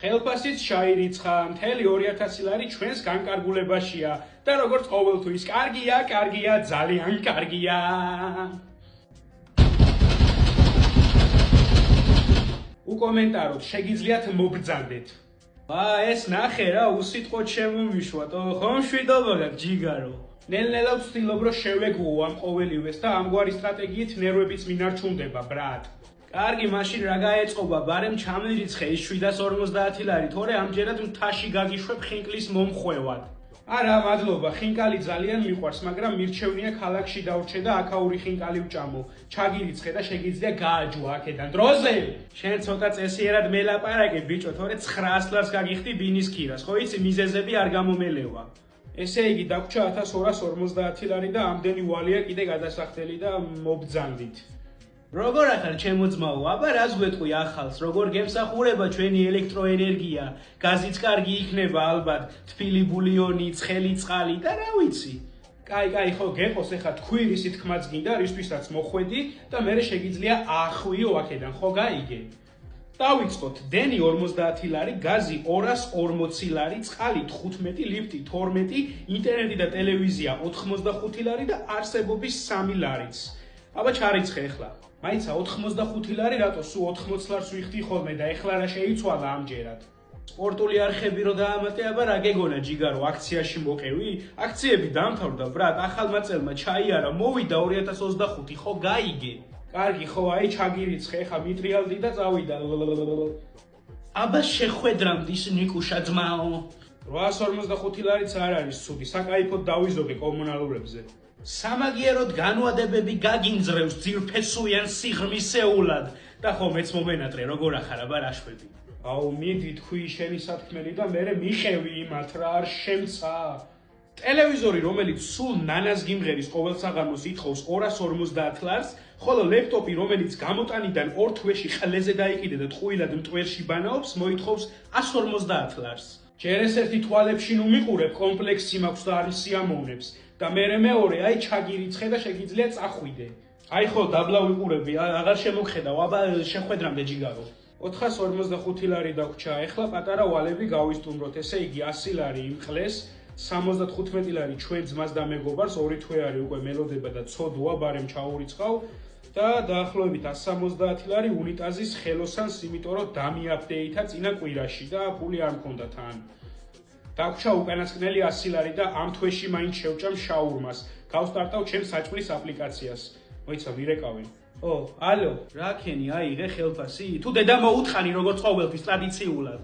ხელფასიც ჩაირიცხა, მთელი 2000 ლარი ჩვენს განკარგულებაშია და როგორც ყოველთვის, კარგია, ძალიან კარგია. უკომენტაროთ, შეგიძლიათ მობრძანდეთ. ეს ნახე რა, უსიტყვოდ შემომიშვათ, ხომ მშვიდობა გაქვს ჯიგარო. ნელ-ნელა ვცდილობ რომ შევეგუო ამ ყოველივეს და ამგვარი სტრატეგიით ნერვებიც მინარჩუნდება, ბრატ. კარგი, მაშინ რა გაეწყობა, ბარემ ჩამირიცხე ის 750 ლარი, თორე ამჯერად მთაში გაგიშვებ ხინკლის მომხვევად. არა, მადლობა, ხინკალი ძალიან მიყვარს, მაგრამ მირჩევნია ქალაქში დავრჩე და აქაური ხინკალი ვჭამო. ჩაგირიცხე და შეგიძლია გააჯო აქედან. დროზე! შენ ცოტა წესიერად მელაპარაკე, ბიჭო, თორე 900 ლარს გაგიხდი ბინის ქირას, ხო იცი, მიზეზები არ გამომელევა. ესე იგი, დაგვრჩა 1250 ლარი და ამდენი ვალია კიდე გადასახდელი და მობძანდით. როგორ ახარ ჩემო ძმაო, აბა რას გვეტყვი ახალს, როგორ გემსახურება ჩვენი ელექტროენერგია, გაზიც კარგი იქნება ალბათ, თბილი ბულიონი, ცხელი წყალი და რა ვიცი. კაი, ხო გეყოს ეხა თქვი რისი თქმაც გინდა, რისთვისაც მოხვედი და მერე შეგიძლია ახვიო აქედან, ხო გაიგე? დავიწყოთ, დენი 50 ლარი, გაზი 240 ლარი, წყალი 15, ლიფტი 12, ინტერნეტი და ტელევიზია 85 ლარი და არსებობის 3 ლარიც. აბა ჩარიცხე ეხლა. მაიცა 85 ლარი რატო სულ 80 ლარს ვიხდი ხოლმე და ეხლა რა შეიცვალა ამჯერად? სპორტული არხები რო დაამატე, აბა რა გეგონა ჯიგარო, აქციაში მოყევი? აქციები დამთავრდა, ბრატ, ახალმა წელმა ჩაიარა, მოვიდა 2025, ხო გაიგე? კარგი, ხო, აი ჩაგირიცხე, ხა მიტრიალდი და წავიდა. აბა შეხვედრამდის ნიკუშა ძმაო. 845 ლარიც არ არის ცუდი, საკაიფოდ დავიზოგე კომუნალურებზე. სამაგიეროდ განვადებები გაგინძრევს ძირფესუიან სიღრმისეულად და ხო მეც მომენატრე როგორ ახარ აბა რაშვები. აუ მიდი თქვი შენი სათქმელი და მერე მიხევი იმათ რა არ შემცა. ტელევიზორი რომელიც სულ ნანას გიმღერის ყოველ საღამოს ითხოვს 250 ლარს, ხოლო ლეპტოპი რომელიც გამოტანიდან 2 თვეში ყლეზე დაიკიდე და ტყუილად მტვერში ბანაობს, მოითხოვს 150 ლარს. ჯერ ეს ერთი თვალებში ნუ მიყურებ, კომპლექსი მაქვს და არ სიამოვნებს. და მერე მეორე, აი ჩაგირიცხე და შეგიძლია წახვიდე. აი ხო, დაბლა ვიყურები, აღარ შემოგხედავ, აბა შეხვედრამდე ჯიგარო. 445 ლარი დაგვრჩა, ეხლა პატარა ვალები გავისტუმროთ, ესე იგი 100 ლარი იმყლეს, 75 ლარი ჩვენ ძმას და მეგობარს, 2 თვე არის უკვე მელოდება და ცოდვა, ბარემ ჩაურიცხავ და დაახლოებით 170 ლარი უნიტაზის ხელოსანს, იმიტომ რომ დამიაპდეიტა წინა კვირაში და ფული არ მქონდა თან. დაგვრჩა უკანასკნელი 100 ლარი და ამ თვეში მაინც შევჭამ შაურმას. გავსტარტავ ჩემს საჭმლის აპლიკაციას. მოიცა ვირეკავენ. ალო, რა ქენი, აიღე ხელფასი? თუ დედა მოუთხანი როგორც ყოველთვის ტრადიციულად.